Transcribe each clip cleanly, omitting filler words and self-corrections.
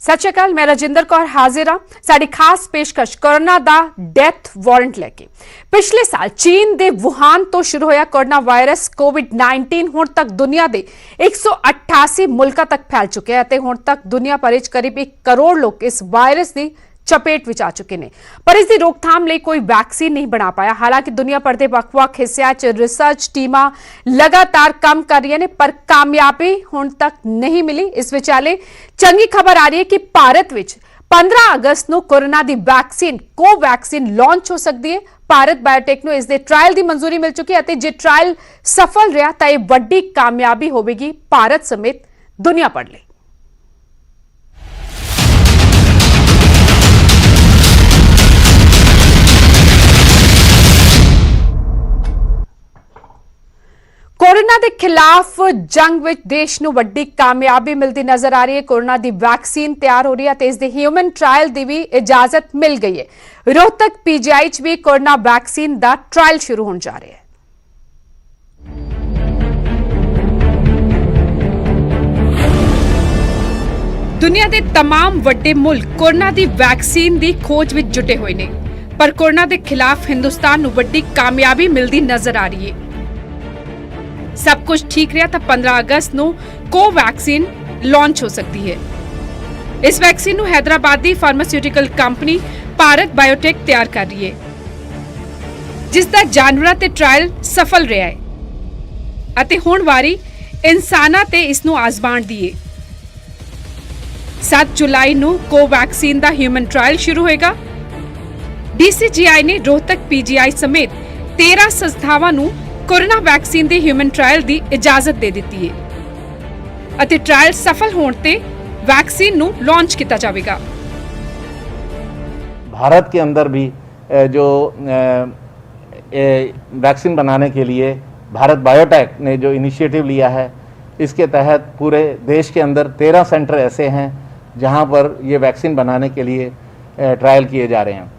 सत श्री अकाल, मैं राजिंदर कौर हाजिर हाँ साड़ी खास पेशकश कोरोना दा डेथ वारंट लैके। पिछले साल चीन दे वुहान तो शुरू होया कोरोना वायरस कोविड-19 हुण तक दुनिया दे 188 मुल्कां तक फैल चुके हैं। हुण तक दुनिया भर च करीब 1 करोड़ लोग इस वायरस की चपेट विच आ चुके हैं, पर इसकी रोकथाम लिए कोई वैक्सीन नहीं बना पाया। हालांकि दुनिया भर के वख-वख हिस्सों च रिसर्च टीमां लगातार काम कर रही ने, पर कामयाबी हुण तक नहीं मिली। इस विचाले चंगी खबर आ रही है कि भारत विच 15 अगस्त को कोरोना की वैक्सीन कोवैक्सीन लॉन्च हो सकती है। भारत बायोटेक को इसके ट्रायल की मंजूरी मिल चुकी है। जे ट्रायल सफल रहा तो यह वड्डी कामयाबी होगी भारत समेत दुनिया भर लिए। कोरोना के खिलाफ जंग विच देश नूं वड्डी कामयाबी मिलती नजर आ रही है। कोरोना की वैक्सीन तैयार हो रही है तो इसके ह्यूमन ट्रायल की भी इजाजत मिल गई है। रोहतक पीजीआई च भी कोरोना वैक्सीन का ट्रायल शुरू होने जा रहा है। दुनिया के तमाम वड्डे मुल्क कोरोना की वैक्सीन की खोज विच जुटे हुए ने, पर कोरोना के खिलाफ हिंदुस्तान नूं वड्डी कामयाबी मिलती नजर आ रही है। सब कुछ ठीक रहा तो 15 अगस्त को कोवैक्सीन लॉन्च हो सकती है। इस वैक्सीन हैदराबाद की फार्मास्यूटिकल कंपनी भारत बायोटेक तैयार कर रही है, जिसका जानवरों ते ट्रायल सफल रहा है। हुण वारी इंसानां ते इसनूं आजमाण दी है। 7 जुलाई को कोवैक्सीन का ह्यूमन ट्रायल शुरू होएगा। डीसीजीआई ने रोहतक पीजीआई समेत 13 संस्थावां नूं कोरोना वैक्सीन के ह्यूमन ट्रायल की इजाजत दे दी है। ट्रायल सफल होने ते वैक्सीन नूं लॉन्च किया जाएगा। भारत के अंदर भी जो वैक्सीन बनाने के लिए भारत बायोटेक ने जो इनिशिएटिव लिया है, इसके तहत पूरे देश के अंदर 13 सेंटर ऐसे हैं जहां पर ये वैक्सीन बनाने के लिए ट्रायल किए जा रहे हैं।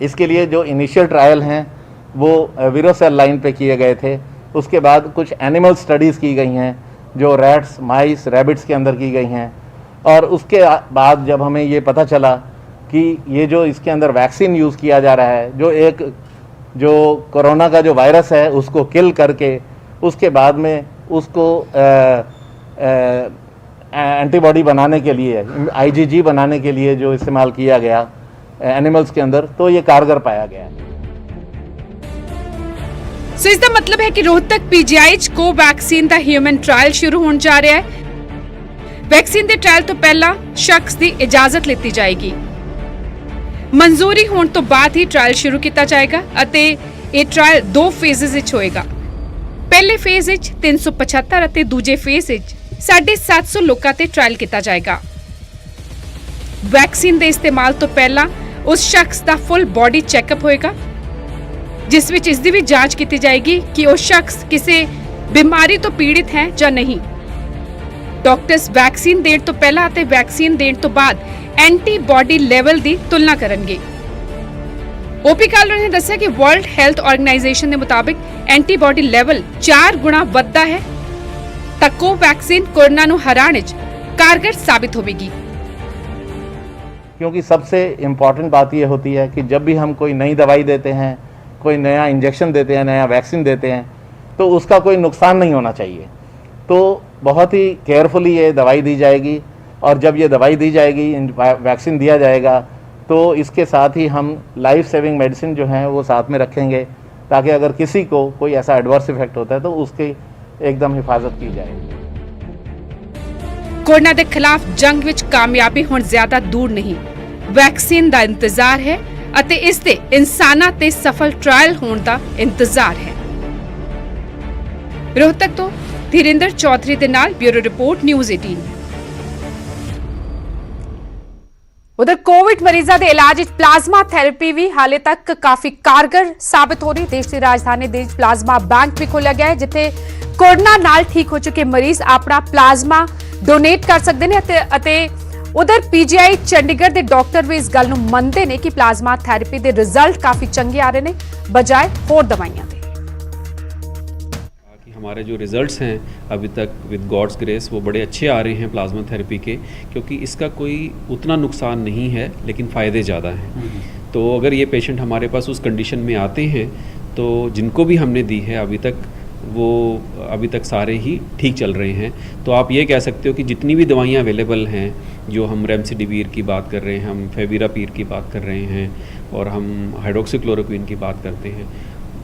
इसके लिए जो इनिशियल ट्रायल हैं वो वीरोसेल लाइन पे किए गए थे। उसके बाद कुछ एनिमल स्टडीज़ की गई हैं जो रैट्स, माइस, रैबिट्स के अंदर की गई हैं। और उसके बाद जब हमें ये पता चला कि ये जो इसके अंदर वैक्सीन यूज़ किया जा रहा है, जो कोरोना का जो वायरस है उसको किल करके उसके बाद में उसको एंटीबॉडी बनाने के लिए, आईजीजी बनाने के लिए जो इस्तेमाल किया गया एनिमल्स के अंदर, तो ये कारगर पाया गया है। सो इसका मतलब है कि रोहतक पीजीआई को वैक्सीन का ह्यूमन ट्रायल शुरू होने जा रहा है। वैक्सीन के ट्रायल तो पहला शख्स की इजाजत लेती जाएगी। मंजूरी होने तो बाद ही ट्रायल शुरू किया जाएगा। ये ट्रायल 2 फेजेस विच होएगा। पहले फेज विच 375 और दूजे फेज विच 750 लोगों ते ट्रायल किया जाएगा। वैक्सीन के इस्तेमाल तो पहला उस शख्स का फुल बॉडी चैकअप होएगा, जिस विच इसकी भी जांच की जाएगी कि वह शख्स किसी बीमारी तो पीड़ित है या नहीं। डॉक्टर्स वैक्सीन देने तो पहला ते वैक्सीन देने तो बाद एंटीबॉडी लेवल की तुलना करेंगे। ओपी कालरा ने दस्सिया कि वर्ल्ड हेल्थ ऑर्गेनाइजेशन के मुताबिक एंटीबॉडी लेवल 4 गुणा वधदा है तो कोवैक्सीन कोरोना नूं हराने च कारगर साबित होगी। क्योंकि सबसे इम्पॉर्टेंट बात यह होती है कि जब भी हम कोई नई दवाई देते हैं, कोई नया इंजेक्शन देते हैं, नया वैक्सीन देते हैं, तो उसका कोई नुकसान नहीं होना चाहिए। तो बहुत ही केयरफुली ये दवाई दी जाएगी, और जब ये दवाई दी जाएगी, वैक्सीन दिया जाएगा, तो इसके साथ ही हम लाइफ सेविंग मेडिसिन जो हैं वो साथ में रखेंगे, ताकि अगर किसी को कोई ऐसा एडवर्स इफेक्ट होता है तो उसकी एकदम हिफाजत की जाए। कोरोना के खिलाफ जंग विच कामयाबी होने ज्यादा दूर नहीं, वैक्सीन का इंतजार है अते इसते इंसानां ते सफल ट्रायल होने का इंतजार है। रोहतक तो धीरेंद्र चौधरी के नाल ब्यूरो रिपोर्ट न्यूज़ 18। उधर कोविड मरीजों के इलाज प्लाज्मा थेरेपी भी हाले तक काफी कारगर साबित हो रही। देश की राजधानी देश प्लाज्मा बैंक भी खोला गया है, जिथे कोरोना नाल ठीक हो चुके मरीज अपना प्लाज्मा डोनेट कर सकते हैं। उधर पीजीआई चंडीगढ़ के डॉक्टर भी इस गल नूं मनते ने कि प्लाज्मा थेरेपी के रिजल्ट काफी चंगे आ रहे हैं बजाय होर दवाइयां दे। हमारे जो रिज़ल्ट्स हैं अभी तक विद गॉड्स ग्रेस वो बड़े अच्छे आ रहे हैं प्लाज्मा थेरेपी के, क्योंकि इसका कोई उतना नुकसान नहीं है लेकिन फ़ायदे ज़्यादा हैं। तो अगर ये पेशेंट हमारे पास उस कंडीशन में आते हैं तो जिनको भी हमने दी है अभी तक सारे ही ठीक चल रहे हैं। तो आप ये कह सकते हो कि जितनी भी दवाइयाँ अवेलेबल हैं, जो हम रेमसिडिविर की बात कर रहे हैं, हम फेविरापीर की बात कर रहे हैं और हम हाइड्रोक्सीक्लोरोक्विन की बात करते हैं,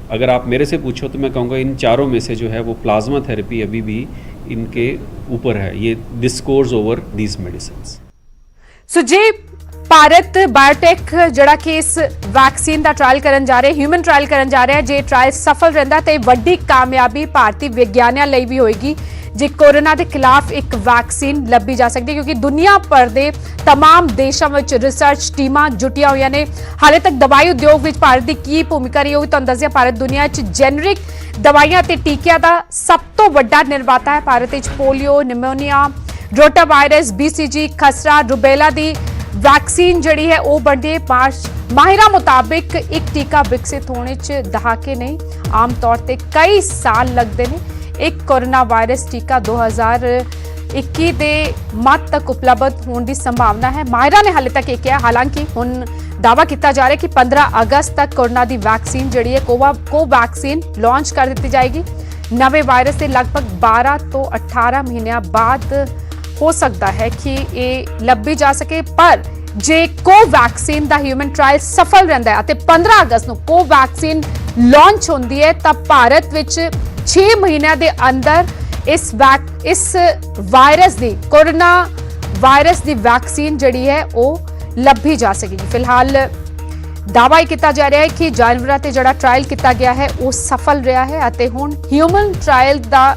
अगर आप मेरे से पूछो तो मैं कहूँगा इन चारों में से जो है वो प्लाज्मा थेरेपी अभी भी इनके ऊपर है। ये this scores over these medicines. So जी ਭਾਰਤ ਬਾਇਓਟੈਕ ਜਿਹੜਾ ਕਿ ਇਸ ਵੈਕਸੀਨ ਦਾ ਟ੍ਰਾਇਲ ਕਰਨ ਜਾ ਰਿਹਾ ਹੈ, ਹਿਊਮਨ ਟ੍ਰਾਇਲ ਕਰਨ ਜਾ ਰਿਹਾ ਹੈ, ਜੇ ਟ੍ਰਾਇਲ ਸਫਲ ਰਹਿੰਦਾ ਤੇ ਵੱਡੀ ਕਾਮਯਾਬੀ ਭਾਰਤੀ ਵਿਗਿਆਨੀਆਂ ਲਈ ਵੀ ਹੋਏਗੀ ਜੇ ਕੋਰੋਨਾ ਦੇ ਖਿਲਾਫ ਇੱਕ ਵੈਕਸੀਨ ਲੱਭੀ ਜਾ ਸਕਦੀ ਹੈ, ਕਿਉਂਕਿ ਦੁਨੀਆ ਭਰ ਦੇ तमाम ਦੇਸ਼ਾਂ ਵਿੱਚ ਰਿਸਰਚ ਟੀਮਾਂ ਜੁਟੀਆਂ ਹੋਈਆਂ ਨੇ। ਹਾਲੇ ਤੱਕ ਦਵਾਈ ਉਦਯੋਗ ਵਿੱਚ ਭਾਰਤ ਦੀ ਕੀ ਭੂਮਿਕਾ ਰਹੀ ਹੋਈ ਤੁਹਾਨੂੰ ਦੱਸਿਆ। ਭਾਰਤ ਦੁਨੀਆ 'ਚ ਜੈਨਰਿਕ ਦਵਾਈਆਂ ਤੇ ਟੀਕਿਆਂ ਦਾ ਸਭ ਤੋਂ ਵੱਡਾ ਨਿਰਮਾਤਾ ਹੈ। ਭਾਰਤ ਵਿੱਚ polio, pneumonia, rotavirus, BCG, ਖਸਰਾ, ਰੁਬੈਲਾ ਦੀ वैक्सीन जड़ी है वो बढ़ी है। माहिरा मुताबिक एक टीका विकसित होने च दहाके नहीं, आम तौर पर कई साल लगते हैं। एक कोरोना वायरस टीका 2021 के मध्य तक उपलब्ध होने की संभावना है। माहिरा ने हाले तक ये किया, हालांकि हुण दावा किया जा रहा है कि 15 अगस्त तक कोरोना की वैक्सीन जड़ी है कोवैक्सीन लॉन्च कर दी जाएगी। नवे वायरस से लगभग 12 तो 18 महीनों बाद हो सकता है कि ये ਲੱਭੀ ਜਾ ਸਕੇ, पर जे कोवैक्सीन ਦਾ ਹਿਊਮਨ ਟ੍ਰਾਇਲ ਸਫਲ ਰਹਿੰਦਾ ਹੈ ਅਤੇ 15 ਅਗਸਤ ਨੂੰ ਕੋਵੈਕਸੀਨ ਲਾਂਚ ਹੁੰਦੀ ਹੈ ਤਾਂ ਭਾਰਤ ਵਿੱਚ 6 ਮਹੀਨਿਆਂ ਦੇ ਅੰਦਰ ਇਸ ਵਾਇਰਸ ਦੀ ਕੋਰੋਨਾ ਵਾਇਰਸ ਦੀ ਵੈਕਸੀਨ ਜਿਹੜੀ ਹੈ ਉਹ ਲੱਭੀ ਜਾ ਸਕੇਗੀ। ਫਿਲਹਾਲ ਦਾਅਵਾ ਕੀਤਾ ਜਾ ਰਿਹਾ ਹੈ ਕਿ ਜਾਨਵਰਾਂ ਤੇ ਜਿਹੜਾ ਟ੍ਰਾਇਲ ਕੀਤਾ ਗਿਆ ਹੈ ਉਹ ਸਫਲ ਰਿਹਾ ਹੈ ਅਤੇ ਹੁਣ ਹਿਊਮਨ ਟ੍ਰਾਇਲ ਦਾ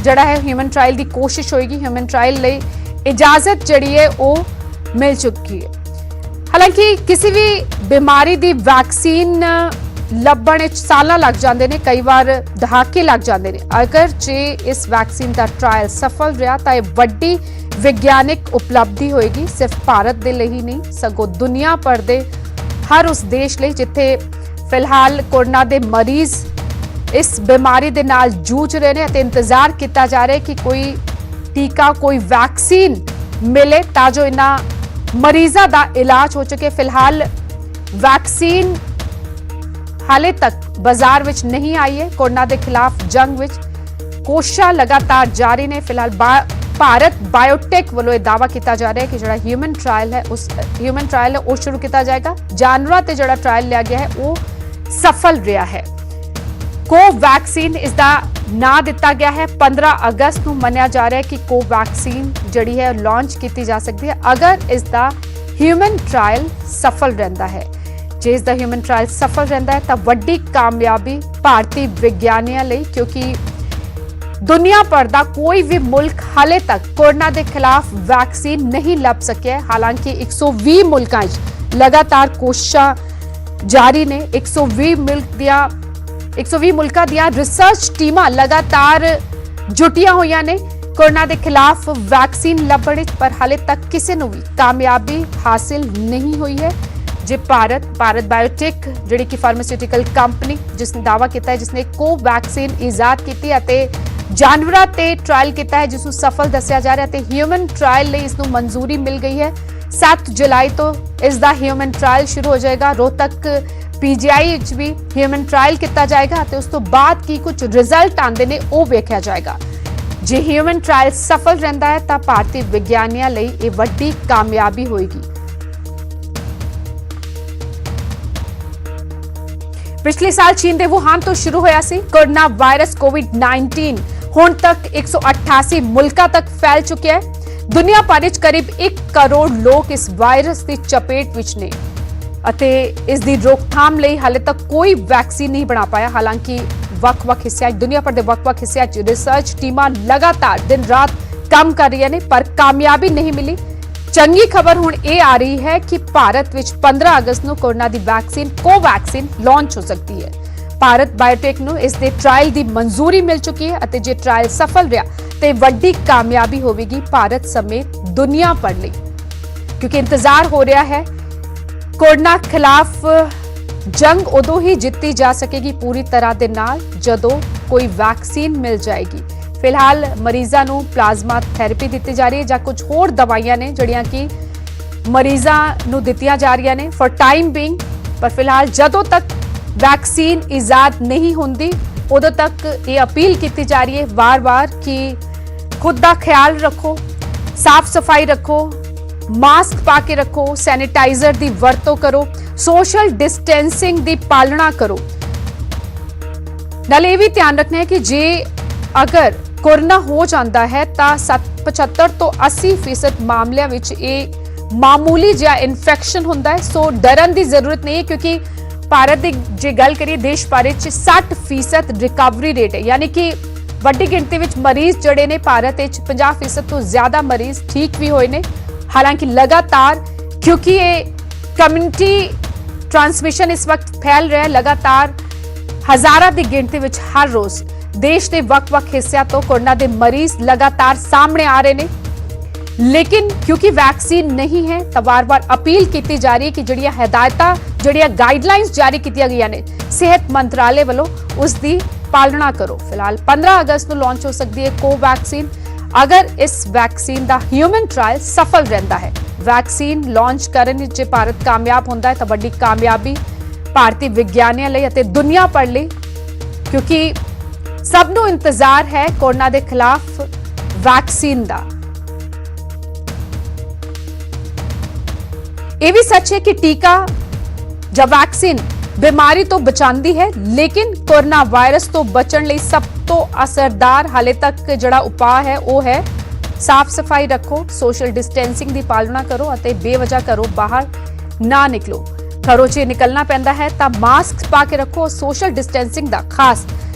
ਜਿਹੜਾ ਹੈ ਹਿਊਮਨ ਟ੍ਰਾਇਲ ਦੀ ਕੋਸ਼ਿਸ਼ ਹੋਏਗੀ। ਹਿਊਮਨ ਟ੍ਰਾਇਲ ਲਈ ਇਜਾਜ਼ਤ ਜਿਹੜੀ ਹੈ ਉਹ ਮਿਲ ਚੁੱਕੀ ਹੈ। ਹਾਲਾਂਕਿ ਕਿਸੇ ਵੀ ਬਿਮਾਰੀ ਦੀ ਵੈਕਸੀਨ ਲੱਭਣ ਵਿੱਚ ਸਾਲਾਂ ਲੱਗ ਜਾਂਦੇ ਨੇ, ਕਈ ਵਾਰ ਦਹਾਕੇ ਲੱਗ ਜਾਂਦੇ ਨੇ। ਅਗਰ ਜੇ ਇਸ ਵੈਕਸੀਨ ਦਾ ਟ੍ਰਾਇਲ ਸਫਲ ਰਿਹਾ ਤਾਂ ਇਹ ਵੱਡੀ ਵਿਗਿਆਨਿਕ ਉਪਲਬਧੀ ਹੋਏਗੀ, ਸਿਰਫ ਭਾਰਤ ਦੇ ਲਈ ਹੀ ਨਹੀਂ ਸਗੋਂ ਦੁਨੀਆ ਭਰ ਦੇ ਹਰ ਉਸ ਦੇਸ਼ ਲਈ ਜਿੱਥੇ ਫਿਲਹਾਲ ਕੋਰੋਨਾ ਦੇ ਮਰੀਜ਼ ਇਸ ਬਿਮਾਰੀ ਦੇ ਨਾਲ ਜੂਝ ਰਹੇ ਨੇ ਅਤੇ ਇੰਤਜ਼ਾਰ ਕੀਤਾ ਜਾ ਰਿਹਾ ਹੈ ਕਿ ਕੋਈ ਟੀਕਾ, ਕੋਈ ਵੈਕਸੀਨ ਮਿਲੇ ਤਾਂ ਜੋ ਇਹਨਾਂ ਮਰੀਜ਼ਾਂ ਦਾ ਇਲਾਜ ਹੋ ਸਕੇ। ਫਿਲਹਾਲ ਵੈਕਸੀਨ ਹਾਲੇ ਤੱਕ ਬਾਜ਼ਾਰ ਵਿੱਚ ਨਹੀਂ ਆਈ ਹੈ। ਕੋਰੋਨਾ ਦੇ ਖਿਲਾਫ ਜੰਗ ਵਿੱਚ ਕੋਸ਼ਿਸ਼ਾਂ ਲਗਾਤਾਰ ਜਾਰੀ ਨੇ। ਫਿਲਹਾਲ ਭਾਰਤ ਬਾਇਓਟੈਕ ਵੱਲੋਂ ਇਹ ਦਾਅਵਾ ਕੀਤਾ ਜਾ ਰਿਹਾ ਹੈ ਕਿ ਜਿਹੜਾ ਹਿਊਮਨ ਟ੍ਰਾਇਲ ਹੈ ਉਹ ਸ਼ੁਰੂ ਕੀਤਾ ਜਾਏਗਾ। ਜਾਨਵਰਾਂ ਤੇ ਜਿਹੜਾ ਟ੍ਰਾਇਲ ਲਿਆ ਗਿਆ ਹੈ ਉਹ ਸਫਲ ਰਿਹਾ ਹੈ। ਕੋਵੈਕਸੀਨ ਇਸ ਦਾ ਨਾਂ ਦਿੱਤਾ ਗਿਆ ਹੈ। 15 ਅਗਸਤ ਨੂੰ ਮੰਨਿਆ ਜਾ ਰਿਹਾ ਹੈ ਕਿ ਕੋਵੈਕਸੀਨ ਜਿਹੜੀ ਹੈ ਲਾਂਚ ਕੀਤੀ ਜਾ ਸਕਦੀ ਹੈ ਅਗਰ ਇਸ ਦਾ ਹਿਊਮਨ ਟ੍ਰਾਇਲ ਸਫਲ ਰਹਿੰਦਾ ਹੈ। ਜੇ ਇਸ ਦਾ ਹਿਊਮਨ ਟ੍ਰਾਇਲ ਸਫਲ ਰਹਿੰਦਾ ਹੈ ਤਾਂ ਵੱਡੀ ਕਾਮਯਾਬੀ ਭਾਰਤੀ ਵਿਗਿਆਨੀਆਂ ਲਈ, ਕਿਉਂਕਿ ਦੁਨੀਆ ਭਰ ਦਾ ਕੋਈ ਵੀ ਮੁਲਕ ਹਾਲੇ ਤੱਕ ਕੋਰੋਨਾ ਦੇ ਖਿਲਾਫ ਵੈਕਸੀਨ ਨਹੀਂ ਲੱਭ ਸਕਿਆ। ਹਾਲਾਂਕਿ 120 ਮੁਲਕਾਂ 'ਚ ਲਗਾਤਾਰ ਕੋਸ਼ਿਸ਼ਾਂ ਜਾਰੀ ਨੇ। 120 ਮੁਲਕਾਂ ਦੀਆਂ ਰਿਸਰਚ ਟੀਮਾਂ ਲਗਾਤਾਰ ਜੁਟੀਆਂ ਹੋਈਆਂ ਨੇ ਕੋਰੋਨਾ ਦੇ ਖਿਲਾਫ ਵੈਕਸੀਨ ਲੱਭਣ ਵਿੱਚ, ਪਰ ਹਾਲੇ ਤੱਕ ਕਿਸੇ ਨੂੰ ਵੀ ਕਾਮਯਾਬੀ ਹਾਸਿਲ ਨਹੀਂ ਹੋਈ ਹੈ। ਜੇ ਭਾਰਤ ਬਾਇਓਟੈਕ ਜਿਹੜੀ ਕਿ ਫਾਰਮਾਸਿਊਟੀਕਲ ਕੰਪਨੀ ਜਿਸ ਨੇ ਦਾਅਵਾ ਕੀਤਾ ਹੈ, ਜਿਸ ਨੇ ਕੋਵੈਕਸੀਨ ਇਜਾਦ ਕੀਤੀ ਅਤੇ ਜਾਨਵਰਾਂ ਤੇ ਟ੍ਰਾਇਲ ਕੀਤਾ ਹੈ ਜਿਸ ਨੂੰ ਸਫਲ ਦੱਸਿਆ ਜਾ ਰਿਹਾ ਤੇ ਹਿਊਮਨ ਟ੍ਰਾਇਲ ਲਈ ਇਸ ਨੂੰ ਮਨਜ਼ੂਰੀ ਮਿਲ ਗਈ ਹੈ। 7 ਜੁਲਾਈ ਤੋਂ ਇਸ ਦਾ ਹਿਊਮਨ ਟ੍ਰਾਇਲ ਸ਼ੁਰੂ ਹੋ ਜਾਏਗਾ। ਰੋਹਤਕ PGI ਵਿੱਚ ਵੀ ਹਿਊਮਨ ਟ੍ਰਾਇਲ ਕੀਤਾ ਜਾਏਗਾ ਅਤੇ ਉਸ ਤੋਂ ਬਾਅਦ ਕੀ ਕੁਝ ਰਿਜ਼ਲਟ ਆਉਂਦੇ ਨੇ ਉਹ ਵੇਖਿਆ ਜਾਏਗਾ। ਜੇ ਹਿਊਮਨ ਟ੍ਰਾਇਲ ਸਫਲ ਰਹਿੰਦਾ ਹੈ ਤਾਂ ਭਾਰਤੀ ਵਿਗਿਆਨੀਆਂ ਲਈ ਇਹ ਵੱਡੀ ਕਾਮਯਾਬੀ ਹੋਏਗੀ। ਪਿਛਲੇ ਸਾਲ ਚੀਨ ਦੇ ਵੁਹਾਨ ਤੋਂ ਸ਼ੁਰੂ ਹੋਇਆ ਸੀ ਕੋਰੋਨਾ ਵਾਇਰਸ COVID-19 ਹੁਣ ਤੱਕ 188 ਮੁਲਕਾਂ ਤੱਕ ਫੈਲ ਚੁੱਕਿਆ ਹੈ। ਦੁਨੀਆ ਭਰ ਵਿੱਚ ਕਰੀਬ 1 ਕਰੋੜ ਲੋਕ ਇਸ ਵਾਇਰਸ ਦੀ ਚਪੇਟ ਵਿੱਚ ਨੇ ਅਤੇ ਇਸ ਦੀ ਰੋਕਥਾਮ ਲਈ ਹਾਲੇ ਤੱਕ ਕੋਈ ਵੈਕਸੀਨ ਨਹੀਂ ਬਣਾ ਪਾਇਆ। ਹਾਲਾਂਕਿ ਵੱਖ-ਵੱਖ ਹਿੱਸਿਆਂ ਦੁਨੀਆ ਭਰ ਦੇ ਵੱਖ-ਵੱਖ ਹਿੱਸਿਆਂ 'ਚ ਰਿਸਰਚ ਟੀਮਾਂ ਲਗਾਤਾਰ ਦਿਨ ਰਾਤ ਕੰਮ ਕਰ ਰਹੀਆਂ ਨੇ ਪਰ ਕਾਮਯਾਬੀ ਨਹੀਂ ਮਿਲੀ। ਚੰਗੀ ਖਬਰ ਹੁਣ ਇਹ ਆ ਰਹੀ ਹੈ ਕਿ ਭਾਰਤ ਵਿੱਚ 15 ਅਗਸਤ ਨੂੰ ਕੋਰੋਨਾ ਦੀ ਵੈਕਸੀਨ ਕੋਵੈਕਸੀਨ ਲਾਂਚ ਹੋ ਸਕਦੀ ਹੈ। ਭਾਰਤ ਬਾਇਓਟੈਕ ਨੂੰ ਇਸ ਦੇ ਟ੍ਰਾਇਲ ਦੀ ਮਨਜ਼ੂਰੀ ਮਿਲ ਚੁੱਕੀ ਹੈ ਅਤੇ ਜੇ ਟ੍ਰਾਇਲ ਸਫਲ ਰਿਹਾ ਤੇ ਵੱਡੀ ਕਾਮਯਾਬੀ ਹੋਵੇਗੀ ਭਾਰਤ ਸਮੇਤ ਦੁਨੀਆ ਭਰ ਲਈ, ਕਿਉਂਕਿ ਇੰਤਜ਼ਾਰ ਹੋ ਰਿਹਾ ਹੈ ਕੋਰੋਨਾ ਖਿਲਾਫ ਜੰਗ ਉਦੋਂ ਹੀ ਜਿੱਤੀ ਜਾ ਸਕੇਗੀ ਪੂਰੀ ਤਰ੍ਹਾਂ ਦੇ ਨਾਲ ਜਦੋਂ ਕੋਈ ਵੈਕਸੀਨ ਮਿਲ ਜਾਏਗੀ। ਫਿਲਹਾਲ ਮਰੀਜ਼ਾਂ ਨੂੰ ਪਲਾਜ਼ਮਾ ਥੈਰੇਪੀ ਦਿੱਤੀ ਜਾ ਰਹੀ ਹੈ ਜਾਂ ਕੁਝ ਹੋਰ ਦਵਾਈਆਂ ਨੇ ਜਿਹੜੀਆਂ ਕਿ ਮਰੀਜ਼ਾਂ ਨੂੰ ਦਿੱਤੀਆਂ ਜਾ ਰਹੀਆਂ ਨੇ ਫॉर ਟਾਈਮ ਬੀਇੰਗ। ਪਰ ਫਿਲਹਾਲ ਜਦੋਂ ਤੱਕ ਵੈਕਸੀਨ ਇਜਾਦ ਨਹੀਂ ਹੁੰਦੀ ਉਦੋਂ ਤੱਕ ਇਹ ਅਪੀਲ ਕੀਤੀ ਜਾ ਰਹੀ ਹੈ ਵਾਰ-ਵਾਰ ਕਿ खुद का ख्याल रखो, साफ सफाई रखो, मास्क पा के रखो, सैनिटाइजर की वरतों करो, सोशल डिस्टेंसिंग की पालना करो। नाले भी ध्यान रखना है कि जे अगर कोरोना हो जाता है तो 75 तो 80% मामलों में ये मामूली जिहा इन्फेक्शन होता है। सो डरन की जरूरत नहीं है क्योंकि भारत की जे गल करिए देश भर 60% रिकवरी रेट है, यानी कि ਵੱਡੀ ਗਿਣਤੀ ਵਿੱਚ ਮਰੀਜ਼ ਜਿਹੜੇ ਨੇ ਭਾਰਤ ਵਿੱਚ 50% ਤੋਂ ਜ਼ਿਆਦਾ ਮਰੀਜ਼ ਠੀਕ ਵੀ ਹੋਏ ਨੇ। ਹਾਲਾਂਕਿ ਲਗਾਤਾਰ ਕਿਉਂਕਿ ਇਹ ਕਮਿਊਨਿਟੀ ਟ੍ਰਾਂਸਮਿਸ਼ਨ ਇਸ ਵਕਤ ਫੈਲ ਰਿਹਾ ਹੈ, ਲਗਾਤਾਰ ਹਜ਼ਾਰਾਂ ਦੀ ਗਿਣਤੀ ਵਿੱਚ ਹਰ ਰੋਜ਼ ਦੇਸ਼ ਦੇ ਵੱਖ-ਵੱਖ ਹਿੱਸਿਆਂ ਤੋਂ ਕੋਰੋਨਾ ਦੇ ਮਰੀਜ਼ ਲਗਾਤਾਰ ਸਾਹਮਣੇ ਆ ਰਹੇ ਨੇ। लेकिन क्योंकि वैक्सीन नहीं है तो बार बार अपील की जा रही है कि जड़ियां हिदायतां जड़ियां गाइडलाइंस जारी की गई ने सेहत मंत्रालय वालों उसकी पालना करो। फिलहाल 15 अगस्त को लॉन्च हो सकती है कोवैक्सीन। अगर इस वैक्सीन का ह्यूमन ट्रायल सफल रहता है, वैक्सीन लॉन्च करने जे भारत कामयाब होता है तो बड़ी कामयाबी भारतीय विज्ञानियों लई अते दुनिया भर लई, क्योंकि सबनों इंतजार है कोरोना के खिलाफ वैक्सीन का। यह भी सच है कि टीका जब वैक्सीन बीमारी तो बचाती है, लेकिन कोरोना वायरस तो बचने लई सब तो असरदार हाले तक जड़ा उपाय है वो है साफ सफाई रखो, सोशल डिस्टेंसिंग की पालना करो और बेवजह घरों बाहर ना निकलो। घरों च निकलना पैंदा है तो मास्क पा के रखो, सोशल डिस्टेंसिंग का खास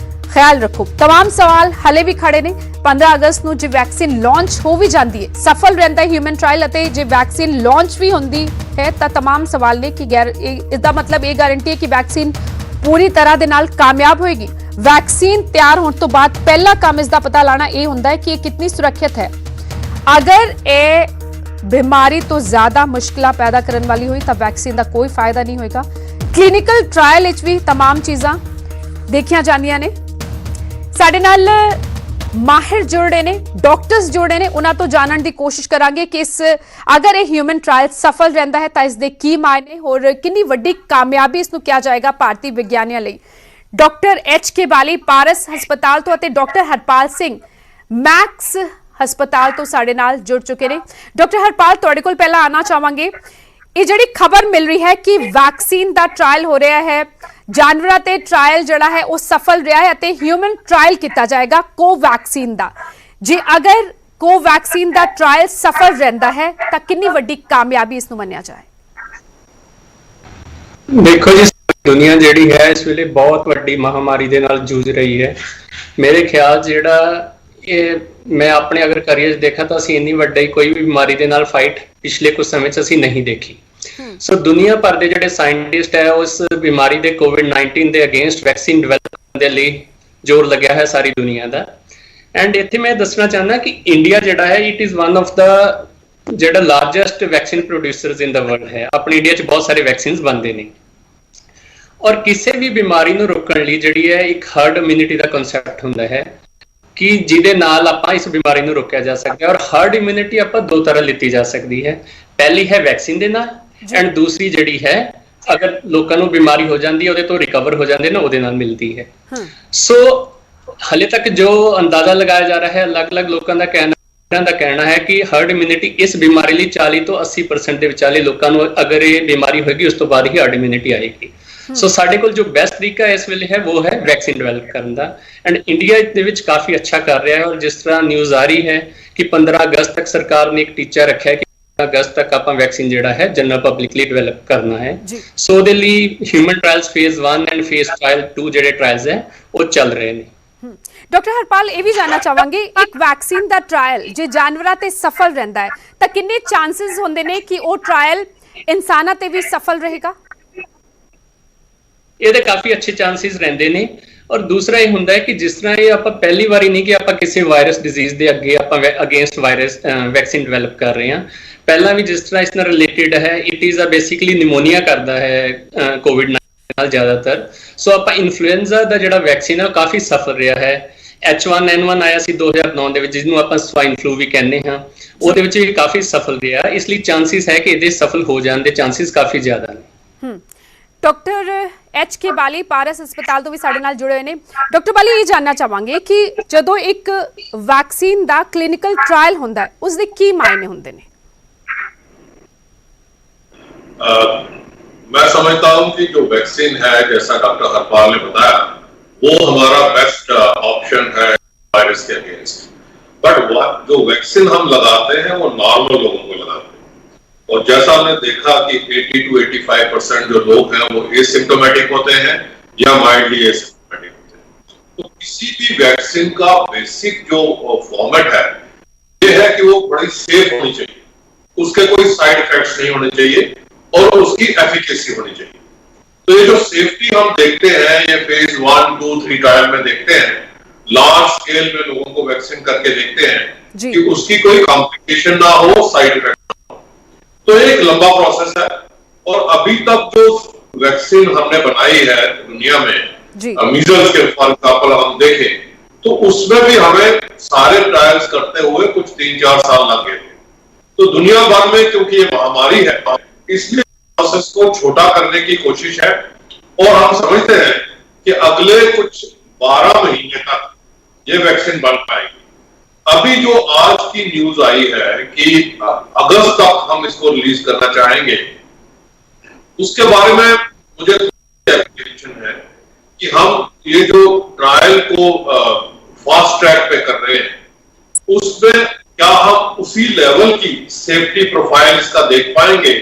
ख्याल रखो। तमाम सवाल हले भी खड़े ने। 15 अगस्त ਨੂੰ ਜੇ ਵੈਕਸੀਨ ਲਾਂਚ ਹੋ ਵੀ ਜਾਂਦੀ ਹੈ, ਸਫਲ ਰਹਿੰਦਾ ਹੈ ਹਿਊਮਨ ਟ੍ਰਾਇਲ ਅਤੇ ਜੇ ਵੈਕਸੀਨ ਲਾਂਚ ਵੀ ਹੁੰਦੀ ਹੈ ਤਾਂ तमाम ਸਵਾਲ ਨੇ ਕਿ ਇਸ ਦਾ ਮਤਲਬ ਇਹ ਗਾਰੰਟੀ ਹੈ ਕਿ ਵੈਕਸੀਨ ਪੂਰੀ ਤਰ੍ਹਾਂ ਦੇ ਨਾਲ ਕਾਮਯਾਬ ਹੋਏਗੀ। ਵੈਕਸੀਨ ਤਿਆਰ ਹੋਣ ਤੋਂ ਬਾਅਦ ਪਹਿਲਾ ਕੰਮ ਇਸ ਦਾ ਪਤਾ ਲਾਣਾ ਇਹ ਹੁੰਦਾ ਹੈ ਕਿ ਇਹ ਕਿੰਨੀ ਸੁਰੱਖਿਅਤ ਹੈ। ਅਗਰ ਇਹ ਬਿਮਾਰੀ ਤੋਂ ਜ਼ਿਆਦਾ ਮੁਸ਼ਕਲਾਂ ਪੈਦਾ ਕਰਨ ਵਾਲੀ ਹੋਈ ਤਾਂ ਵੈਕਸੀਨ ਦਾ ਕੋਈ ਫਾਇਦਾ ਨਹੀਂ ਹੋਏਗਾ। ਕਲੀਨਿਕਲ ਟ੍ਰਾਇਲ ਵਿੱਚ ਵੀ तमाम ਚੀਜ਼ਾਂ ਦੇਖੀਆਂ ਜਾਂਦੀਆਂ ਨੇ। ਸਾਡੇ ਨਾਲ माहिर जुड़े ने, डॉक्टर्स जुड़े ने, उन्हां तो जानने की कोशिश करांगे कि इस अगर ये ह्यूमन ट्रायल सफल रहता है तो इसके की मायने और कितनी वड्डी कामयाबी इसनूं किया जाएगा भारतीय विज्ञानियों लई। डॉक्टर एच के बाली पारस हस्पताल तो अते डॉक्टर हरपाल सिंह मैक्स हस्पताल तो साडे नाल जुड़ चुके ने। डॉक्टर हरपाल तुहाडे कोल पहला आना चाहांगे, ये जिहड़ी खबर मिल रही है कि वैक्सीन का ट्रायल हो रहा है, जानवरां ते ट्रायल जिहड़ा है वो सफल रहा है अते ह्यूमन ट्रायल किया जाएगा कोवैक्सीन का। जे अगर कोवैक्सीन का ट्रायल सफल रहता है तो कितनी वड्डी कामयाबी इसनूं मन्निया जाए? देखो जी, दुनिया जिहड़ी है इस वेले बहुत वड्डी महामारी दे नाल जूझ रही है। मेरे ख्याल जिहड़ा मैं अपने अगर करियर देखा तो असीं इन्नी वड्डी कोई भी बीमारी दे नाल फाइट पिछले कुछ समय च असीं नहीं देखी। सो दुनिया भर के जिहड़े साइंटिस्ट है उस बीमारी दे कोविड-19 के अगेंस्ट वैक्सीन डिवेलप करने के लिए जोर लग्या है सारी दुनिया का। एंड इत्थे मैं दसना चाहना कि इंडिया जिहड़ा है it is one of the जिहड़ा largest vaccine producers in the world है। अपने इंडिया च बहुत सारे वैक्सीन बनते हैं और किसी भी बीमारी नूं रोकण लई जिहड़ी है एक हर्ड इम्यूनिटी का कॉन्सैप्ट हुंदा है कि जिहदे नाल आपां इस बीमारी नूं रोकिया जा सकता है। और हर्ड इम्यूनिटी आपां दो तरह लीती जा सकती है, पहली है वैक्सीन दे नाल एंड दूसरी जिहड़ी है अगर लोगों को बीमारी हो जाती है तो रिकवर हो जाते ना उहदे नाल मिलती है। सो हाले तक जो अंदाजा लगाया जा रहा है अलग अलग लोगों का कहना है कि हर्ड इम्यूनिटी इस बीमारी लिए 40 तो 80% के विचाले लोगों को अगर ये बीमारी होगी उस तो बाद ही हर्ड इम्यूनिटी आएगी। सो साडे कोल जो बेस्ट तरीका इस वेले है वो है वैक्सीन डिवेलप करने का। एंड इंडिया इहदे विच काफ़ी अच्छा कर रहा है और जिस तरह न्यूज़ आ रही है कि 15 अगस्त तक सरकार ने एक टीचा रखा है कि अगस्त तक आप वैक्सीन जिहड़ा है जनरल पब्लिकली डिवेलप करना है। सो दे लई human trials phase 1 and phase trial 2 जिहड़े ट्रायल्स है वो चल रहे हैं। डॉक्टर हरपाल ये भी जानना चाहांगे, एक वैक्सीन का ट्रायल जे जानवरां ते सफल रहता है तो कितने चांसेस होंदे ने कि वो ट्रायल इंसानां ते भी सफल रहेगा? ये काफ़ी अच्छे चांसेस रहते हैं। और दूसरा ये होंदा है कि जिस तरह ये आपां पहली बारी नहीं कि आपां किसी वायरस डिजीज के अगे आपां अगेंस्ट वायरस वैक्सीन डिवेलप कर रहे हैं। पहला भी जिस तरह इस नाल रिलेटेड है इट इज़ बेसिकली निमोनिया करता है कोविड-19 ਨਾਲ ਜ਼ਿਆਦਾਤਰ। ਸੋ ਆਪਾਂ ਇਨਫਲੂਐਂਜ਼ਾ ਦਾ ਜਿਹੜਾ ਵੈਕਸੀਨ ਹੈ ਉਹ ਕਾਫੀ ਸਫਲ ਰਿਹਾ ਹੈ। H1N1 ਆਇਆ ਸੀ 2009 ਦੇ ਵਿੱਚ, ਜਿਹਨੂੰ ਆਪਾਂ ਸਵਾਈਨ ਫਲੂ ਵੀ ਕਹਿੰਦੇ ਹਾਂ, ਉਹਦੇ ਵਿੱਚ ਵੀ ਕਾਫੀ ਸਫਲ ਰਿਹਾ। ਇਸ ਲਈ ਚਾਂਸਿਸ ਹੈ ਕਿ ਇਹਦੇ ਸਫਲ ਹੋ ਜਾਣ ਦੇ ਚਾਂਸਿਸ ਕਾਫੀ ਜ਼ਿਆਦਾ ਨੇ। ਡਾਕਟਰ HK ਬਾਲੀ ਪਾਰਸ ਹਸਪਤਾਲ ਤੋਂ ਵੀ ਸਾਡੇ ਨਾਲ ਜੁੜੇ ਹੋਏ ਨੇ। ਡਾਕਟਰ ਬਾਲੀ, ਇਹ ਜਾਨਣਾ ਚਾਹਾਂਗੇ ਕਿ ਜਦੋਂ ਇੱਕ ਵੈਕਸੀਨ ਦਾ ਕਲੀਨਿਕਲ ਟ੍ਰਾਇਲ ਹੁੰਦਾ ਹੈ, ਉਸ ਦੇ ਕੀ ਮਾਇਨੇ ਹੁੰਦੇ ਨੇ? मैं समझता हूं कि जो वैक्सीन है, जैसा डॉक्टर हरपाल ने बताया, वो हमारा बेस्ट ऑप्शन है वायरस के अगेंस्ट। बट जो वैक्सीन हम लगाते हैं वो नॉर्मल लोगों को लगाते हैं, और जैसा हमने देखा कि 80 to 85% जो लोग हैं वो एसिम्प्टोमेटिक होते हैं या माइल्डली एसिम्प्टोमेटिक होते हैं। तो किसी भी वैक्सीन का बेसिक जो फॉर्मेट है ये है कि वो बड़ी सेफ होनी चाहिए, उसके कोई साइड इफेक्ट्स नहीं होने चाहिए और उसकी एफिकेसी होनी चाहिए। तो ये जो सेफ्टी हम देखते हैं, ये फेज 1, 2, 3 ट्रायल में देखते हैं, लार्ज स्केल में लोगों को वैक्सीन करके देखते हैं कि उसकी कोई कॉम्प्लिकेशन ना हो, साइड इफेक्ट ना हो। तो एक लंबा प्रोसेस है, और अभी तक जो वैक्सीन हमने बनाई है दुनिया में, मीजल्स के फॉर एग्जाम्पल हम देखें तो उसमें भी हमें सारे ट्रायल्स करते हुए कुछ 3-4 साल लग गए थे। तो दुनिया भर में क्योंकि ये महामारी है, इसलिए प्रोसेस को छोटा करने की कोशिश है, और हम समझते हैं कि अगले कुछ 12 महीने तक ये वैक्सीन बन पाएगी। अभी जो आज की न्यूज आई है कि अगस्त तक हम इसको रिलीज करना चाहेंगे, उसके बारे में मुझे एप्लीकेशन है कि हम ये जो ट्रायल को फास्ट ट्रैक पे कर रहे हैं, उसमें क्या हम उसी लेवल की सेफ्टी प्रोफाइल इसका देख पाएंगे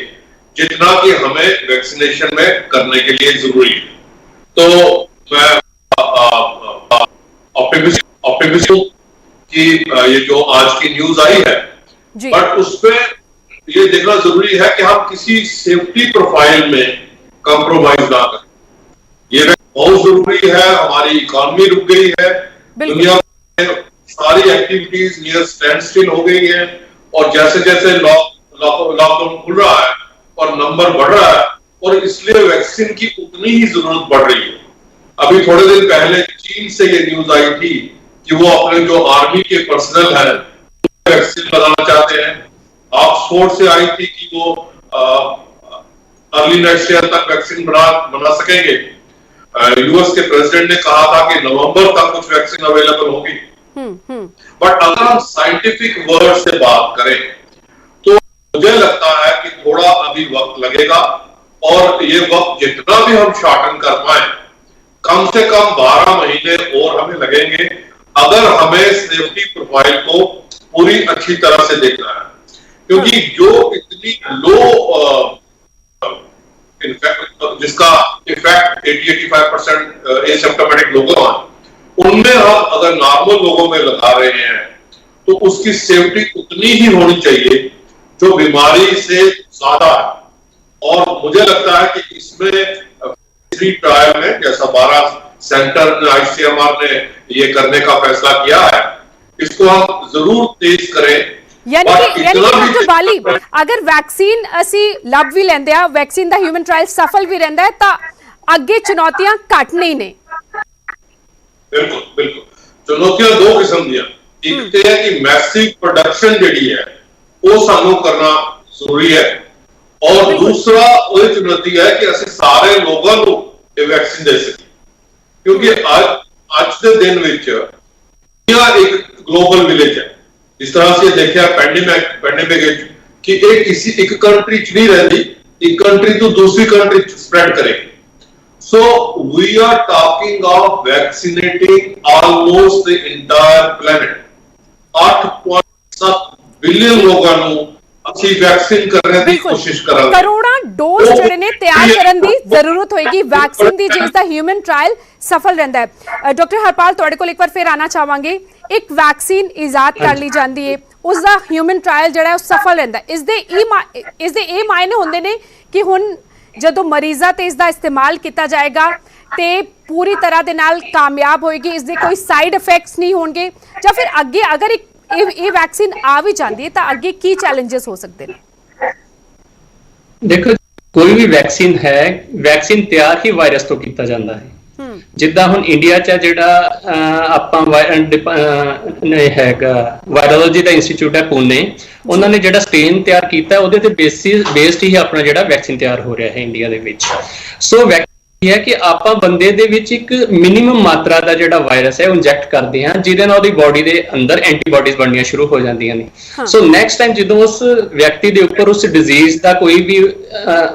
जितना कि हमें वैक्सीनेशन में करने के लिए जरूरी है। तो मैं ऑप्टिमिस्ट हूं कि ये जो आज की न्यूज आई है, बट उसमें ये देखना जरूरी है कि हम किसी सेफ्टी प्रोफाइल में कंप्रोमाइज ना करें। ये बहुत जरूरी है। हमारी इकोनॉमी रुक गई है, दुनिया में सारी एक्टिविटीज नियर स्टैंड स्टिल हो गई है, और जैसे जैसे लॉकडाउन खुल रहा है और नंबर बढ़ रहा है, और इसलिए वैक्सीन की उतनी ही जरूरत बढ़ रही है। अभी थोड़े दिन पहले चीन से ये न्यूज आई थी कि वो अपने जो आर्मी के पर्सनल है वैक्सीन लगाना चाहते हैं। ऑक्सफोर्ड से आई थी कि वो अर्ली नेक्स्ट ईयर तक वैक्सीन बना सकेंगे। यूएस के प्रेसिडेंट ने कहा था कि नवंबर तक कुछ वैक्सीन अवेलेबल होगी। बट अगर हम साइंटिफिक वर्ड से बात करें तो मुझे लगता है कि थोड़ा अभी वक्त लगेगा, और ये वक्त जितना भी हम शॉर्टन कर पाए, कम से कम 12 महीने और हमें लगेंगे, अगर हमें सेफ्टी प्रोफाइल को पूरी अच्छी तरह से देखना है। क्योंकि जो इतनी लो जिसका इफेक्ट 80-85% एसिम्प्टोमेटिक लोगों हैं, उनमें हम अगर नॉर्मल लोगों में लगा रहे हैं तो उसकी सेफ्टी उतनी ही होनी चाहिए जो बीमारी से ज्यादा है। और मुझे लगता है कि इसमें ट्रायल में जैसा 12 सेंटर ICMR ने ये करने का फैसला किया है, इसको हम जरूर तेज करें। यानी डॉक्टर बाली, अगर वैक्सीन असी लभ भी लेंदे आ, वैक्सीन दा ह्यूमन ट्रायल सफल भी रहंदा है, तां अगे चुनौतियां घट नहीं ने। बिल्कुल बिल्कुल, चुनौतियां दो किस्म दी, एक ते है कि मैसिव प्रोडक्शन जेडी है वो सानू करना जरूरी है, और दूसरा वो चुनौती है कि असि सारे लोगों को ये वैक्सीन दे सके। क्योंकि आज के दिन विच दुनिया एक ग्लोबल विलेज है। जिस तरह से देखा पैंडेमिक कि एक किसी एक कंट्री च नहीं रहती, एक कंट्री तो दूसरी कंट्री स्प्रेड करेगी। So we are talking of vaccinating almost the entire planet. 8.7 billion लोगों ਨੂੰ ਅਸੀਂ ਵੈਕਸੀਨ ਕਰਨ ਦੀ ਕੋਸ਼ਿਸ਼ ਕਰਾਂਗੇ। ਕਰੋੜਾਂ ਡੋਜ਼ ਜਿਹੜੇ ਨੇ ਤਿਆਰ ਕਰਨ ਦੀ ਜ਼ਰੂਰਤ ਹੋਏਗੀ ਵੈਕਸੀਨ ਦੀ, ਜਿਸ ਦਾ ਹਿਊਮਨ ਟ੍ਰਾਇਲ ਸਫਲ ਰਹਿੰਦਾ ਹੈ। ਡਾਕਟਰ ਹਰਪਾਲ, ਤੁਹਾਡੇ ਕੋਲ ਇੱਕ ਵਾਰ ਫਿਰ ਆਣਾ ਚਾਹਾਂਗੇ। ਇੱਕ ਵੈਕਸੀਨ ਇਜਾਦ ਕਰ ਲਈ ਜਾਂਦੀ ਹੈ, ਉਸ ਦਾ ਹਿਊਮਨ ਟ੍ਰਾਇਲ ਜਿਹੜਾ ਉਹ ਸਫਲ ਰਹਿੰਦਾ, ਇਸ ਦੇ ਇਹ ਮਾਇਨੇ ਹੁੰਦੇ ਨੇ ਕਿ ਹੁਣ ਜਦੋਂ ਮਰੀਜ਼ਾਂ ਤੇ ਇਸ ਦਾ ਇਸਤੇਮਾਲ ਕੀਤਾ ਜਾਏਗਾ ਤੇ ਪੂਰੀ ਤਰ੍ਹਾਂ ਦੇ ਨਾਲ ਕਾਮਯਾਬ ਹੋਏਗੀ, ਇਸ ਦੇ ਕੋਈ ਸਾਈਡ ਇਫੈਕਟਸ ਨਹੀਂ ਹੋਣਗੇ, ਜਾਂ ਫਿਰ ਅੱਗੇ ਅਗਰ ਇਹ ਵੈਕਸੀਨ ਆ ਵੀ ਜਾਂਦੀ ਹੈ ਤਾਂ ਅੱਗੇ ਕੀ ਚੈलेंजेस ਹੋ ਸਕਦੇ ਨੇ? देखो, ਕੋਈ ਵੀ ਵੈਕਸੀਨ ਹੈ, ਵੈਕਸੀਨ ਤਿਆਰ ਹੀ ਵਾਇਰਸ ਤੋਂ ਕੀਤਾ ਜਾਂਦਾ ਹੈ। ਜਿੱਦਾਂ ਹੁਣ ਇੰਡੀਆ 'ਚ ਜਿਹੜਾ ਆਪਾਂ ਹੈਗਾ ਵਾਇਰੋਲੋਜੀ ਦਾ ਇੰਸਟੀਚਿਊਟ ਹੈ ਪੂਨੇ, ਉਹਨਾਂ ਨੇ ਜਿਹੜਾ ਸਟ੍ਰੇਨ ਤਿਆਰ ਕੀਤਾ ਉਹਦੇ ਤੇ ਬੇਸਡ ਹੀ ਆਪਣਾ ਜਿਹੜਾ ਵੈਕਸੀਨ ਤਿਆਰ ਹੋ ਰਿਹਾ ਹੈ ਇੰਡੀਆ ਦੇ ਵਿੱਚ। ਸੋ ਇਹ ਹੈ ਕਿ ਆਪਾਂ ਬੰਦੇ ਦੇ ਵਿੱਚ ਇੱਕ ਮਿਨੀਮਮ ਮਾਤਰਾ ਦਾ ਜਿਹੜਾ ਵਾਇਰਸ ਹੈ ਉਹ ਇੰਜੈਕਟ ਕਰਦੇ ਹਾਂ, ਜਿਹਦੇ ਨਾਲ ਉਹਦੀ ਬਾਡੀ ਦੇ ਅੰਦਰ ਐਂਟੀਬਾਡੀਜ਼ ਬਣਨੀਆਂ ਸ਼ੁਰੂ ਹੋ ਜਾਂਦੀਆਂ ਨੇ। ਸੋ ਨੈਕਸਟ ਟਾਈਮ ਜਦੋਂ ਉਸ ਵਿਅਕਤੀ ਦੇ ਉੱਪਰ ਉਸ ਡਿਜ਼ੀਜ਼ ਦਾ ਕੋਈ ਵੀ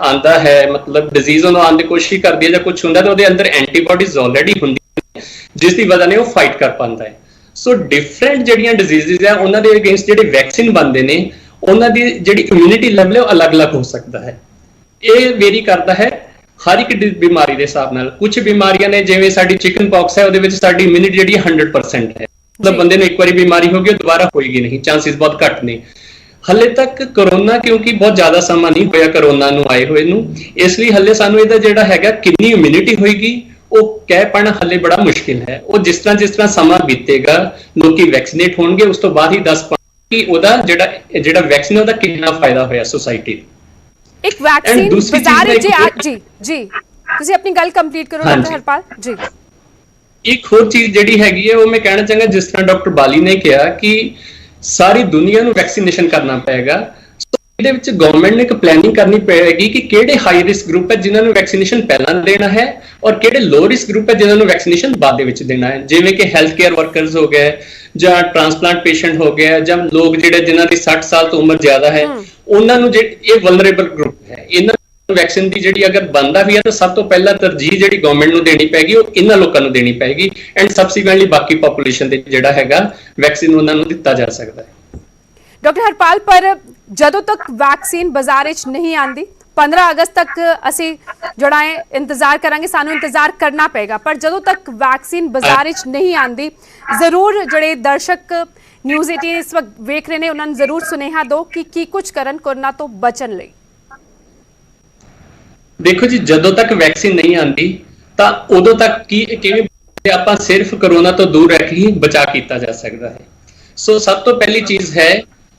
ਆਂਦਾ ਹੈ, ਮਤਲਬ ਡਿਜ਼ੀਜ਼ ਉਹਨੂੰ ਆਉਣ ਦੀ ਕੋਸ਼ਿਸ਼ ਕਰਦੀ ਹੈ ਜਾਂ ਕੁਝ ਹੁੰਦਾ, ਤਾਂ ਉਹਦੇ ਅੰਦਰ ਐਂਟੀਬਾਡੀਜ਼ ਆਲਰੇਡੀ ਹੁੰਦੀਆਂ ਨੇ, ਜਿਸ ਦੀ ਵਜ੍ਹਾ ਨਾਲ ਉਹ ਫਾਈਟ ਕਰ ਪਾਉਂਦਾ ਹੈ। ਸੋ ਡਿਫਰੈਂਟ ਜਿਹੜੀਆਂ ਡਿਜ਼ੀਜ਼ਜ਼ ਆ ਉਹਨਾਂ ਦੇ ਅਗੇਂਸਟ ਜਿਹੜੇ ਵੈਕਸੀਨ ਬਣਦੇ ਨੇ, ਉਹਨਾਂ ਦੀ ਜਿਹੜੀ ਇਮਿਊਨਿਟੀ ਲੈਵਲ ਹੈ ਉਹ ਅਲੱਗ-ਅਲੱਗ ਹੋ ਸਕਦਾ ਹੈ। ਇਹ ਵੇਰੀ ਕਰਦਾ ਹੈ ਹਰ ਇੱਕ ਬਿਮਾਰੀ ਦੇ ਹਿਸਾਬ ਨਾਲ। ਕੁਝ ਬਿਮਾਰੀਆਂ ਨੇ, ਜਿਵੇਂ ਸਾਡੀ ਚਿਕਨ ਪੌਕਸ ਹੈ, ਉਹਦੇ ਵਿੱਚ ਸਾਡੀ ਇਮਿਊਨਿਟੀ ਜਿਹੜੀ 100% ਹੈ, ਮਤਲਬ ਬੰਦੇ ਨੂੰ ਇੱਕ ਵਾਰੀ ਬਿਮਾਰੀ ਹੋ ਗਈ ਉਹ ਦੁਬਾਰਾ ਹੋਏਗੀ ਨਹੀਂ, ਚਾਂਸਸ ਬਹੁਤ ਘੱਟ ਨੇ। ਹਲੇ ਤੱਕ ਕਰੋਨਾ, ਕਿਉਂਕਿ ਬਹੁਤ ਜ਼ਿਆਦਾ ਸਮਾਂ ਨਹੀਂ ਹੋਇਆ ਕਰੋਨਾ ਨੂੰ ਆਏ ਹੋਏ ਨੂੰ, ਇਸ ਲਈ ਹਲੇ ਸਾਨੂੰ ਇਹਦਾ ਜਿਹੜਾ ਹੈਗਾ ਕਿੰਨੀ ਇਮਿਊਨਿਟੀ ਹੋਏਗੀ ਉਹ ਕਹਿ ਪਾਣਾ ਹਲੇ ਬੜਾ ਮੁਸ਼ਕਿਲ ਹੈ। ਉਹ ਜਿਸ ਤਰ੍ਹਾਂ ਸਮਾਂ ਬੀਤੇਗਾ, ਲੋਕੀ ਵੈਕਸੀਨੇਟ ਹੋਣਗੇ, ਉਸ ਤੋਂ ਬਾਅਦ ਹੀ ਦੱਸ ਪਾਣਗੇ ਕਿ ਉਹਦਾ ਜਿਹੜਾ ਵੈਕਸੀਨ ਉਹਦਾ ਕਿੰਨਾ ਫਾਇਦਾ ਹੋਇਆ ਸੋਸਾਇਟੀ ਨੂੰ। ਇੱਕ ਵੈਕਸੀਨ ਬਾਜ਼ਾਰ ਜੀ ਤੁਸੀਂ ਆਪਣੀ ਗੱਲ ਕੰਪਲੀਟ ਕਰੋ ਡਾਕਟਰ ਹਰਪਾਲ ਜੀ। ਇੱਕ ਹੋਰ ਚੀਜ਼ ਜਿਹੜੀ ਹੈਗੀ ਹੈ ਉਹ ਮੈਂ ਕਹਿਣਾ ਚਾਹਾਂਗਾ, ਜਿਸ ਤਰ੍ਹਾਂ ਡਾਕਟਰ ਬਾਲੀ ਨੇ ਕਿਹਾ ਕਿ ਸਾਰੀ ਦੁਨੀਆ ਨੂੰ ਵੈਕਸੀਨੇਸ਼ਨ ਕਰਨਾ ਪਏਗਾ। ਇਹਦੇ ਵਿੱਚ ਗਵਰਨਮੈਂਟ ਨੇ ਇੱਕ ਪਲੈਨਿੰਗ ਕਰਨੀ ਪਏਗੀ ਕਿ ਕਿਹੜੇ ਹਾਈ ਰਿਸਕ ਗਰੁੱਪ ਹੈ ਜਿਨ੍ਹਾਂ ਨੂੰ ਵੈਕਸੀਨੇਸ਼ਨ ਪਹਿਲਾਂ ਦੇਣਾ ਹੈ, ਔਰ ਕਿਹੜੇ ਲੋ ਰਿਸਕ ਗਰੁੱਪ ਹੈ ਜਿਨ੍ਹਾਂ ਨੂੰ ਵੈਕਸੀਨੇਸ਼ਨ ਬਾਅਦ ਦੇ ਵਿੱਚ ਦੇਣਾ ਹੈ। ਜਿਵੇਂ ਕਿ ਹੈਲਥ ਕੇਅਰ ਵਰਕਰਸ ਹੋ ਗਏ, ਜਾਂ ਟ੍ਰਾਂਸਪਲਾਂਟ ਪੇਸ਼ੈਂਟ ਹੋ ਗਏ, ਜਾਂ ਲੋਕ ਜਿਨ੍ਹਾਂ ਦੀ 60 ਸਾਲ ਤੋਂ ਉਮਰ ਜ਼ਿਆਦਾ ਹੈ, ਉਹਨਾਂ ਨੂੰ ਇਹ ਵਲਨਰੇਬਲ ਗਰੁੱਪ ਹੈ। ਇਹਨਾਂ ਵੈਕਸੀਨ ਦੀ ਜਿਹੜੀ ਅਗਰ ਬਣਦਾ ਵੀ ਹੈ ਤਾਂ ਸਭ ਤੋਂ ਪਹਿਲਾਂ ਤਰਜੀਹ ਜਿਹੜੀ ਗਵਰਨਮੈਂਟ ਨੂੰ ਦੇਣੀ ਪੈਗੀ ਉਹ ਇਹਨਾਂ ਲੋਕਾਂ ਨੂੰ ਦੇਣੀ ਪੈਗੀ, ਐਂਡ ਸਬਸੀਕੁਐਂਟਲੀ ਬਾਕੀ ਪੋਪੂਲੇਸ਼ਨ ਦੇ ਜਿਹੜਾ ਹੈਗਾ ਵੈਕਸੀਨ ਉਹਨਾਂ ਨੂੰ ਦਿੱਤਾ ਜਾ ਸਕਦਾ ਹੈ। ਡਾਕਟਰ ਹਰਪਾਲ, ਪਰ ਜਦੋਂ ਤੱਕ ਵੈਕਸੀਨ ਬਾਜ਼ਾਰ ਵਿੱਚ ਨਹੀਂ ਆਂਦੀ, 15 ਅਗਸਤ ਤੱਕ ਅਸੀਂ ਜਿਹੜਾ ਹੈ ਇੰਤਜ਼ਾਰ ਕਰਾਂਗੇ, ਸਾਨੂੰ ਇੰਤਜ਼ਾਰ ਕਰਨਾ ਪਏਗਾ। ਪਰ ਜਦੋਂ ਤੱਕ ਵੈਕਸੀਨ ਬਾਜ਼ਾਰ ਵਿੱਚ ਨਹੀਂ ਆਂਦੀ, ਜ਼ਰੂਰ ਜਿਹੜੇ ਦਰਸ਼ਕ ਨਿਊਜ਼ 18 ਇਸ ਵਕਤ ਵੇਖ ਰਹੇ ਨੇ ਉਹਨਾਂ ਨੂੰ ਜ਼ਰੂਰ ਸੁਨੇਹਾ ਦਿਓ ਕਿ ਕੀ ਕੁਝ ਕਰਨ ਕੋਰੋਨਾ ਤੋਂ ਬਚਣ ਲਈ। ਦੇਖੋ ਜੀ, ਜਦੋਂ ਤੱਕ ਵੈਕਸੀਨ ਨਹੀਂ ਆਂਦੀ ਤਾਂ ਉਦੋਂ ਤੱਕ ਕਿਵੇਂ ਆਪਾਂ ਸਿਰਫ ਕਰੋਨਾ ਤੋਂ ਦੂਰ ਰਹਿ ਕੇ ਹੀ ਬਚਾਅ ਕੀਤਾ ਜਾ ਸਕਦਾ ਹੈ। ਸੋ ਸਭ ਤੋਂ ਪਹਿਲੀ ਚੀਜ਼ ਹੈ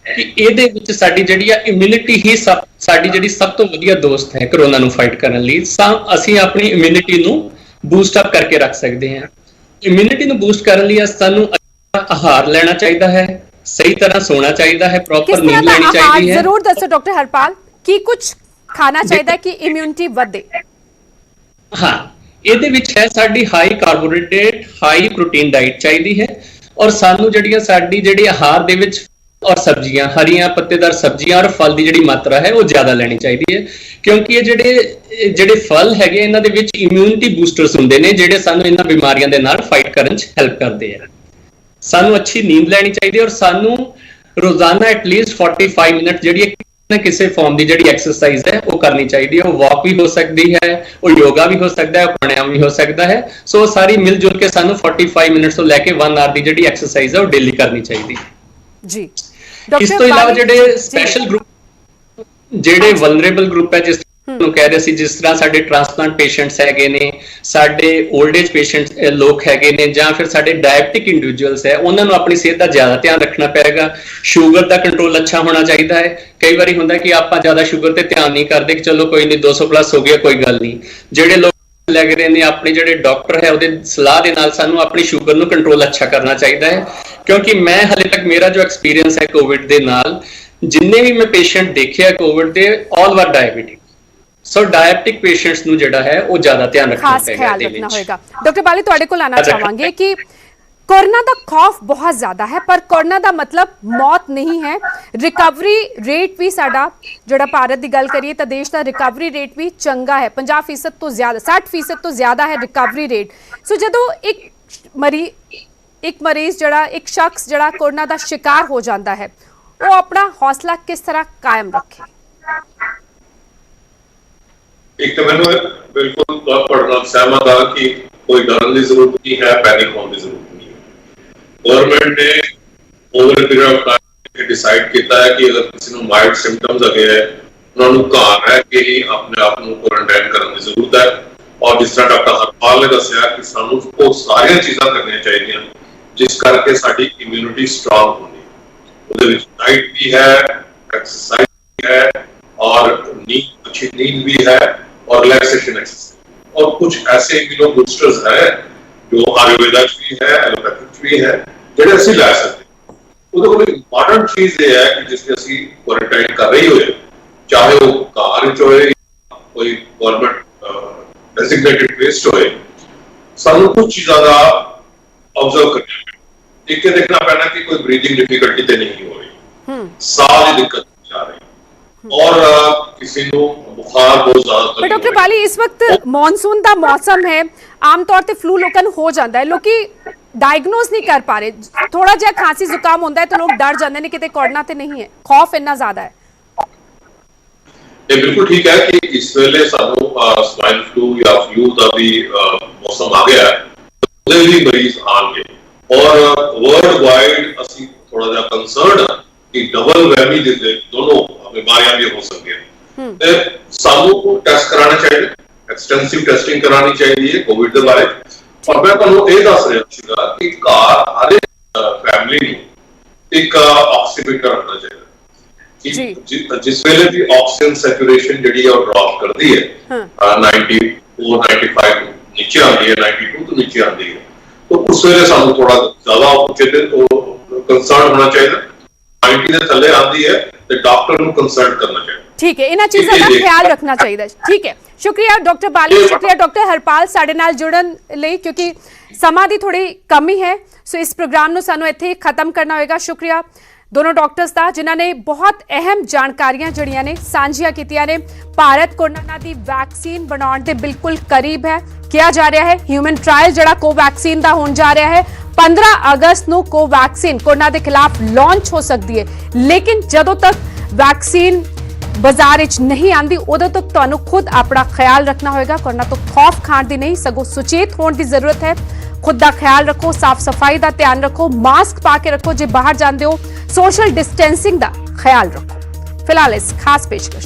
ਕਿ ਇਹਦੇ ਵਿੱਚ ਸਾਡੀ ਜਿਹੜੀ ਆ ਇਮਿਊਨਿਟੀ ਹੀ ਸਾਡੀ ਜਿਹੜੀ ਸਭ ਤੋਂ ਵਧੀਆ ਦੋਸਤ ਹੈ ਕਰੋਨਾ ਨੂੰ ਫਾਈਟ ਕਰਨ ਲਈ। ਅਸੀਂ ਆਪਣੀ ਇਮਿਊਨਿਟੀ ਨੂੰ ਬੂਸਟ ਅਪ ਕਰਕੇ ਰੱਖ ਸਕਦੇ ਹਾਂ। ਇਮਿਊਨਿਟੀ ਨੂੰ ਬੂਸਟ ਕਰਨ ਲਈ ਸਾਨੂੰ ਆਹਾਰ ਲੈਣਾ ਚਾਹੀਦਾ ਹੈ, ਸਹੀ ਤਰ੍ਹਾਂ ਸੋਣਾ ਚਾਹੀਦਾ ਹੈ, ਪ੍ਰੋਪਰ ਨੀਂਦ ਲੈਣੀ ਚਾਹੀਦੀ ਹੈ। ਜ਼ਰੂਰ ਦੱਸੋ ਡਾਕਟਰ ਹਰਪਾਲ, ਕੀ ਕੁਝ ਖਾਣਾ ਚਾਹੀਦਾ ਕਿ ਇਮਿਊਨਿਟੀ ਵਧੇ? ਹਾਂ, ਇਹਦੇ ਵਿੱਚ ਹੈ ਸਾਡੀ high carbohydrate, high protein diet ਚਾਹੀਦੀ ਹੈ, ਔਰ ਸਾਨੂੰ ਸਾਡੀ ਜਿਹੜੀ ਆਹਾਰ ਦੇ ਵਿੱਚ ਔਰ ਸਬਜ਼ੀਆਂ, ਹਰੀਆਂ ਪੱਤੇਦਾਰ ਸਬਜ਼ੀਆਂ ਔਰ ਫਲ ਦੀ ਜਿਹੜੀ ਮਾਤਰਾ ਹੈ ਉਹ ਜ਼ਿਆਦਾ ਲੈਣੀ ਚਾਹੀਦੀ ਹੈ, ਕਿਉਂਕਿ ਇਹ ਜਿਹੜੇ ਫਲ ਹੈਗੇ ਇਹਨਾਂ ਦੇ ਵਿੱਚ ਇਮਿਊਨਿਟੀ ਬੂਸਟਰਸ ਹੁੰਦੇ ਨੇ, ਜਿਹੜੇ ਸਾਨੂੰ ਇਹਨਾਂ ਬਿਮਾਰੀਆਂ ਦੇ ਨਾਲ ਫਾਈਟ ਕਰਨ 'ਚ ਹੈਲਪ ਕਰਦੇ ਆ। ਸਾਨੂੰ ਅੱਛੀ ਨੀਂਦ ਲੈਣੀ ਚਾਹੀਦੀ ਹੈ, ਔਰ ਸਾਨੂੰ ਰੋਜ਼ਾਨਾ ਐਟਲੀਸਟ 45 ਮਿੰਟ ਜਿਹੜੀ ਕਿਸੇ ਫਾਰਮ ਦੀ ਜਿਹੜੀ ਐਕਸਰਸਾਈਜ਼ ਹੈ ਉਹ ਕਰਨੀ ਚਾਹੀਦੀ ਹੈ। ਉਹ ਵਾਕ ਵੀ ਹੋ ਸਕਦੀ ਹੈ, ਉਹ ਯੋਗਾ ਵੀ ਹੋ ਸਕਦਾ ਹੈ, ਪ੍ਰਾਣਾਯਾਮ ਵੀ ਹੋ ਸਕਦਾ ਹੈ। ਸੋ ਸਾਰੀ ਮਿਲ ਜੁਲ ਕੇ ਸਾਨੂੰ 45 ਮਿੰਟ ਤੋਂ ਲੈ ਕੇ 1 ਆਵਰ ਦੀ ਜਿਹੜੀ ਐਕਸਰਸਾਈਜ਼ ਹੈ ਉਹ ਡੇਲੀ ਕਰਨੀ ਚਾਹੀਦੀ ਹੈ ਜੀ। ਇਸ ਤੋਂ ਇਲਾਵਾ ਜਿਹੜੇ ਸਪੈਸ਼ਲ ਗਰੁੱਪ, ਜਿਹੜੇ ਵਲਨਰੇਬਲ ਗਰੁੱਪ ਹੈ, ਜਿਸ ਨੂੰ ਕਹਿ ਰਹੇ ਸੀ, ਜਿਸ ਤਰ੍ਹਾਂ ਸਾਡੇ ਟ੍ਰਾਂਸਪਲਾਂਟ ਪੇਸ਼ੈਂਟਸ ਹੈਗੇ ਨੇ, ਸਾਡੇ 올ਡ ਏਜ ਪੇਸ਼ੈਂਟਸ ਲੋਕ ਹੈਗੇ ਨੇ, ਜਾਂ ਫਿਰ ਸਾਡੇ ਡਾਇਬਟਿਕ ਇੰਡੀਵਿਜੂਅਲਸ ਹੈ, ਉਹਨਾਂ ਨੂੰ ਆਪਣੀ ਸਿਹਤ ਦਾ ਜ਼ਿਆਦਾ ਧਿਆਨ ਰੱਖਣਾ ਪਏਗਾ। ਸ਼ੂਗਰ ਦਾ ਕੰਟਰੋਲ ਅੱਛਾ ਹੋਣਾ ਚਾਹੀਦਾ ਹੈ। ਕਈ ਵਾਰੀ ਹੁੰਦਾ ਕਿ ਆਪਾਂ ਜ਼ਿਆਦਾ ਸ਼ੂਗਰ ਤੇ ਧਿਆਨ ਨਹੀਂ ਕਰਦੇ ਕਿ ਚਲੋ ਕੋਈ ਨਹੀਂ 200 ਪਲੱਸ ਹੋ ਗਿਆ, ਕੋਈ ਗੱਲ ਨਹੀਂ। ਜਿਹੜੇ ਲੋਕ ਲੱਗ ਰਹੇ ਨੇ, ਆਪਣੇ ਜਿਹੜੇ ਡਾਕਟਰ ਹੈ ਉਹਦੇ ਸਲਾਹ ਦੇ ਨਾਲ ਸਾਨੂੰ ਆਪਣੀ ਸ਼ੂਗਰ ਨੂੰ ਕੰਟਰੋਲ ਅੱਛਾ ਕਰਨਾ ਚਾਹੀਦਾ ਹੈ, ਕਿਉਂਕਿ ਮੈਂ ਹਲੇ ਤੱਕ ਮੇਰਾ ਜੋ ਐਕਸਪੀਰੀਅੰਸ ਹੈ ਕੋਵਿਡ ਦੇ ਨਾਲ, ਜਿੰਨੇ ਵੀ ਮੈਂ ਪੇਸ਼ੈਂਟ ਦੇਖਿਆ ਕੋਵਿਡ ਦੇ, ਆਲ ਵਰ ਡਾਇਬੀਟਿਕ। ਸੋ ਡਾਇਬਟਿਕ ਪੇਸ਼ੈਂਟਸ ਨੂੰ ਜਿਹੜਾ ਹੈ ਉਹ ਜ਼ਿਆਦਾ ਧਿਆਨ ਰੱਖਣਾ ਪਏਗਾ। ਡਾਕਟਰ ਬਾਲੀ, ਤੁਹਾਡੇ ਕੋਲ ਆਣਾ ਚਾਹਾਂਗੇ ਕਿ कोरोना का खौफ बहुत ज्यादा है, पर कोरोना का मतलब मौत नहीं है। रिकवरी रेट भी साडा जोड़ा भारत की गल करिए तो देश का रिकवरी रेट भी चंगा है, 50% तो ज्यादा, 60% तो ज्यादा है रिकवरी रेट। सो जदों एक मरीज जड़ा, एक शख्स जड़ा कोरोना का शिकार हो जाता है, वो अपना हौसला किस तरह कायम रखे? एक तो मैंने बिल्कुल तौर पर सहमत था कि कोई डरने की जरूरत नहीं है, पैनिक होने की जरूरत नहीं है। गवर्नमेंट ने over period of time decide किया है कि अगर किसी को माइल्ड सिम्पटम्स आ गए हैं, उन्होंने घर रह के ही अपने आप को क्वारंटाइन करने की जरूरत है। और जिस तरह डॉक्टर हरपाल ने दसिया कि सानू वो सारी चीज़ां करनी चाहिए जिस करके साडी इम्यूनिटी स्ट्रांग होनी। डाइट भी है, एक्सरसाइज भी है और नींद अच्छी नींद भी है और रिलैक्सेशन एक्सरसाइज, और कुछ ऐसे इम्यूनो बूस्टर्स है जो आयुर्वेदा भी है, एलोपैथिक भी है, ਜਿਹੜੇ ਅਸੀਂ ਲੈ ਸਕਦੇ। ਉਹਦੇ ਕੋਲ ਇੰਪੋਰਟੈਂਟ ਚੀਜ਼ ਇਹ ਹੈ ਕਿ ਜਿਸ ਅਸੀਂ ਕੁਆਰੰਟਾਈਨ ਕਰ ਰਹੀ ਹੋਏ, ਚਾਹੇ ਉਹ ਘਰ ਵਿੱਚ ਹੋਏ, ਕੋਈ ਗਵਰਨਮੈਂਟ ਡੈਸਿਗਨੇਟਡ ਪਲੇਸ ਹੋਏ, ਸਾਨੂੰ ਕੁਝ ਚੀਜ਼ਾਂ ਦਾ ऑब्जर्व करना है। एक देखना पैना कि कोई ब्रीदिंग डिफिकल्टी तो नहीं हो रही, साह की दिक्कत नहीं आ रही, और किसी को बुखार बहुत ज्यादा। पर डॉक्टर बाली इस वक्त मॉनसून का मौसम है, आम तौर पे फ्लू लोगों को हो जाता है, लोग डायग्नोज नहीं कर पा रहे, थोड़ा जिहा खांसी जुकाम होता है तो लोग डर जाते हैं कि कोरोना तो नहीं है, खौफ इतना ज्यादा है। ये बिल्कुल ठीक है कि इस वेले सानू स्वाइन फ्लू या फ्लू का भी मौसम आ गया है, भी मरीज आएंगे, और वर्ल्ड वाइड ਅਸੀਂ ਥੋੜਾ ਜਿਹਾ ਕੰਸਰਨ ਹੈ ਕਿ ਡਬਲ ਵੈਮੀ ਦੇ ਦੋਨੋਂ ਬਿਮਾਰੀਆਂ ਵੀ ਹੋ ਸਕਦੀਆਂ, ਤੇ ਸਾਨੂੰ ਟੈਸਟ ਕਰਾਉਣਾ ਚਾਹੀਦਾ, ਐਕਸਟੈਂਸਿਵ ਟੈਸਟਿੰਗ ਕਰਾਉਣੀ ਚਾਹੀਦੀ ਹੈ ਕੋਵਿਡ ਦੇ ਬਾਰੇ। ਪਰ ਮੈਂ ਤੁਹਾਨੂੰ ਇਹ ਦੱਸ ਰਿਹਾ ਸੀਗਾ ਕਿ ਘਰ ਹਰ ਫੈਮਿਲੀ ਨੂੰ ਇੱਕ ਆਕਸੀਮੀਟਰ ਰੱਖਣਾ ਚਾਹੀਦਾ, ਕਿ ਜਿਸ ਵੇਲੇ ਵੀ ਆਕਸੀਜਨ ਸੈਚੂਰੇਸ਼ਨ ਜਿਹੜੀ ਹੈ ਉਹ ਡ੍ਰੌਪ ਕਰਦੀ ਹੈ 94 95 नीचे आती है, 92 तो नीचे आती है, तो उस वेले सानू थोड़ा ज्यादा कंसर्न होना चाहिए। 90 ਦੇ ਥੱਲੇ ਆਂਦੀ ਹੈ ਤੇ ਡਾਕਟਰ ਨੂੰ ਕੰਸਲਟ ਕਰਨਾ ਚਾਹੀਦਾ। ठीक है, इन्हां चीज़ों का ख्याल रखना चाहिए। ठीक है, शुक्रिया डॉक्टर बाली, शुक्रिया डॉक्टर हरपाल साडे नाल जुड़न लई, क्योंकि समा दी थोड़ी कमी है, सो इस प्रोग्राम नूं सानू इत्थे खत्म करना होएगा। शुक्रिया दोनों डॉक्टर्स का जिन्हां ने बहुत अहम जानकारियां जड़ियां ने सांझियां कीतियां ने। भारत कोरोना दी वैक्सीन बनाउण दे बिल्कुल करीब है, किया जा रहा है ह्यूमन ट्रायल जड़ा कोवैक्सीन दा होण जा रहा है। 15 अगस्त नूं कोवैक्सीन कोरोना के खिलाफ लॉन्च हो सकती है, लेकिन जदों तक वैक्सीन बाजार विच नहीं आती उदों तक तुहानूं खुद अपना ख्याल रखना होएगा। कोरोना तो खौफ खाण दी नहीं, सगों सुचेत होने की जरूरत है। खुद का ख्याल रखो, साफ सफाई का ध्यान रखो, मास्क पा के रखो, जे बाहर जाते हो सोशल डिस्टेंसिंग का ख्याल रखो। फिलहाल इस खास पेशकश